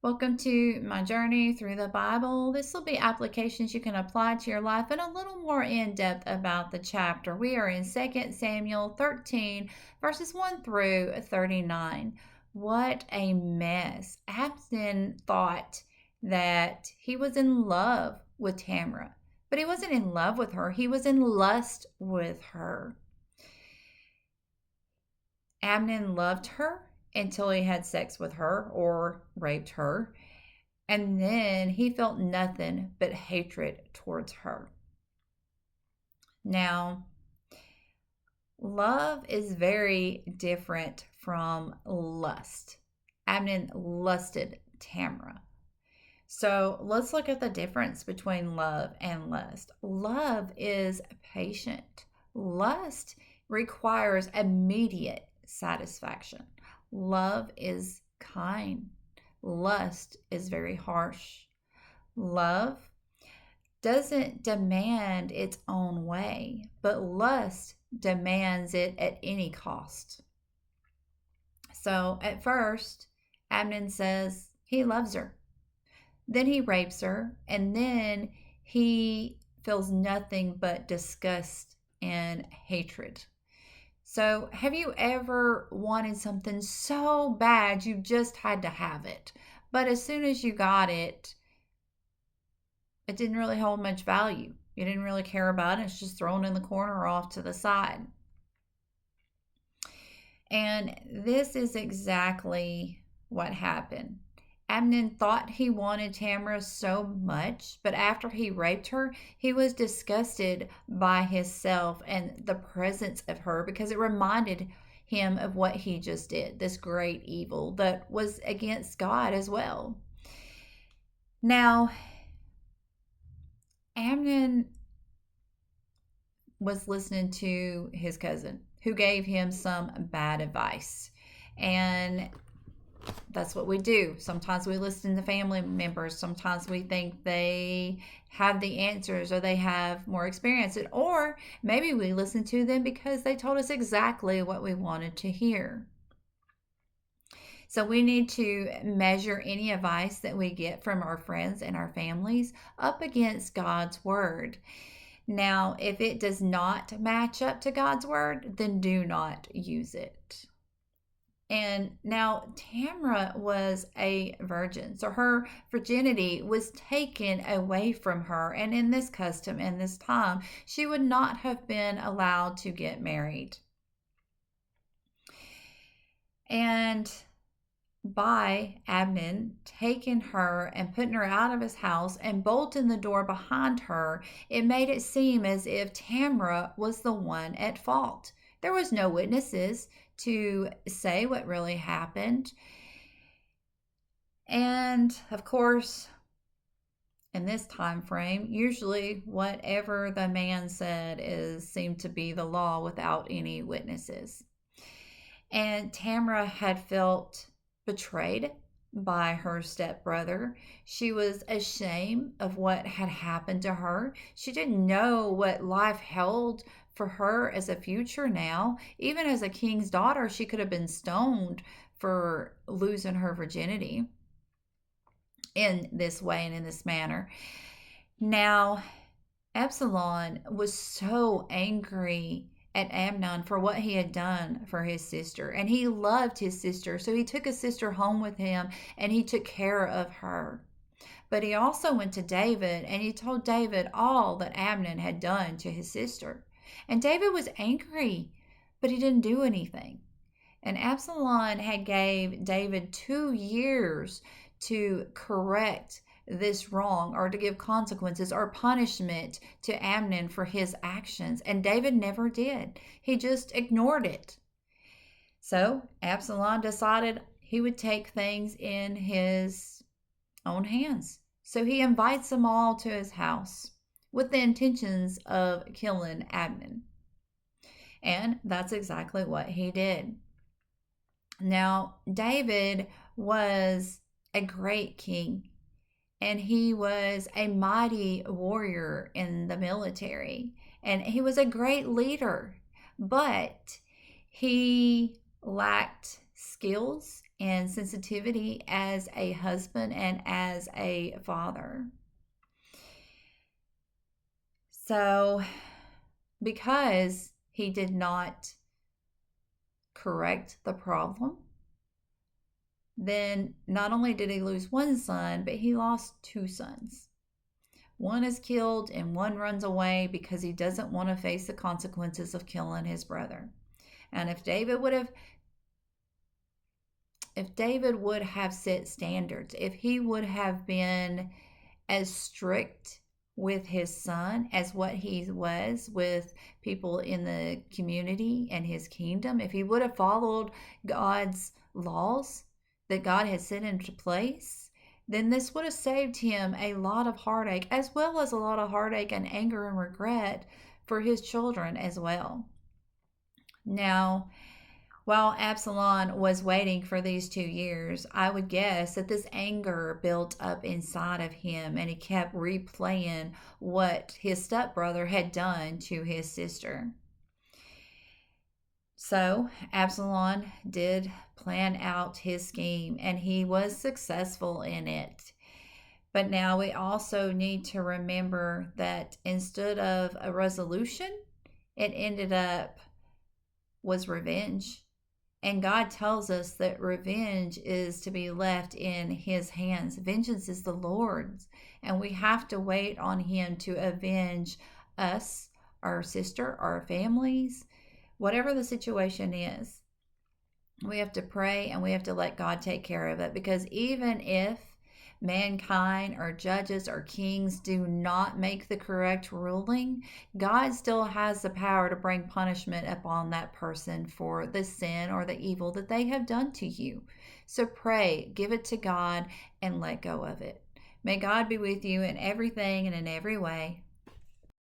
Welcome to my journey through the Bible. This will be applications you can apply to your life and a little more in depth about the chapter. We are in 2 Samuel 13, verses 1 through 39. What a mess. Absalom thought that he was in love with Tamar, but he wasn't in love with her, he was in lust with her. Amnon loved her until he had sex with her or raped her. And then he felt nothing but hatred towards her. Now, love is very different from lust. Amnon lusted Tamar. So let's look at the difference between love and lust. Love is patient. Lust requires immediate satisfaction. Love is kind. Lust is very harsh. Love doesn't demand its own way, but lust demands it at any cost. So at first, Amnon says he loves her. Then he rapes her, and then he feels nothing but disgust and hatred. So, have you ever wanted something so bad you just had to have it? But as soon as you got it, it didn't really hold much value. You didn't really care about it. It's just thrown in the corner or off to the side. And this is exactly what happened. Amnon thought he wanted Tamar so much, but after he raped her, he was disgusted by himself and the presence of her because it reminded him of what he just did, this great evil that was against God as well. Now, Amnon was listening to his cousin who gave him some bad advice. And that's what we do. Sometimes we listen to family members. Sometimes we think they have the answers or they have more experience. Or maybe we listen to them because they told us exactly what we wanted to hear. So we need to measure any advice that we get from our friends and our families up against God's word. Now, if it does not match up to God's word, then do not use it. And now Tamar was a virgin, so her virginity was taken away from her. And in this custom, in this time, she would not have been allowed to get married. And by Amnon taking her and putting her out of his house and bolting the door behind her, it made it seem as if Tamar was the one at fault. There was no witnesses to say what really happened. And of course, in this time frame, usually whatever the man said seemed to be the law without any witnesses. And Tamar had felt betrayed by her stepbrother. She was ashamed of what had happened to her. She didn't know what life held for her as a future now. Even as a king's daughter, she could have been stoned for losing her virginity in this way and in this manner. Now, Absalom was so angry at Amnon for what he had done for his sister. And he loved his sister. So he took his sister home with him and he took care of her. But he also went to David and he told David all that Amnon had done to his sister. And David was angry, but he didn't do anything. And Absalom had gave David 2 years to correct this wrong or to give consequences or punishment to Amnon for his actions. And David never did. He just ignored it. So Absalom decided he would take things in his own hands. So he invites them all to his house with the intentions of killing Amnon. And that's exactly what he did. Now, David was a great king. And he was a mighty warrior in the military. And he was a great leader. But he lacked skills and sensitivity as a husband and as a father. So, because he did not correct the problem, then not only did he lose one son, but he lost two sons. One is killed and one runs away because he doesn't want to face the consequences of killing his brother. And if David would have set standards, if he would have been as strict with his son as what he was with people in the community and his kingdom, if he would have followed God's laws that God had set into place, then this would have saved him a lot of heartache, as well as a lot of heartache and anger and regret for his children as well. Now, while Absalom was waiting for these 2 years, I would guess that this anger built up inside of him and he kept replaying what his stepbrother had done to his sister. So Absalom did plan out his scheme and he was successful in it. But now we also need to remember that instead of a resolution, it ended up was revenge. And God tells us that revenge is to be left in his hands. Vengeance is the Lord's, and we have to wait on him to avenge us, our sister, our families, whatever the situation is. We have to pray and we have to let God take care of it, because even if mankind or judges or kings do not make the correct ruling, God still has the power to bring punishment upon that person for the sin or the evil that they have done to you. So pray, give it to God, and let go of it. May God be with you in everything and in every way.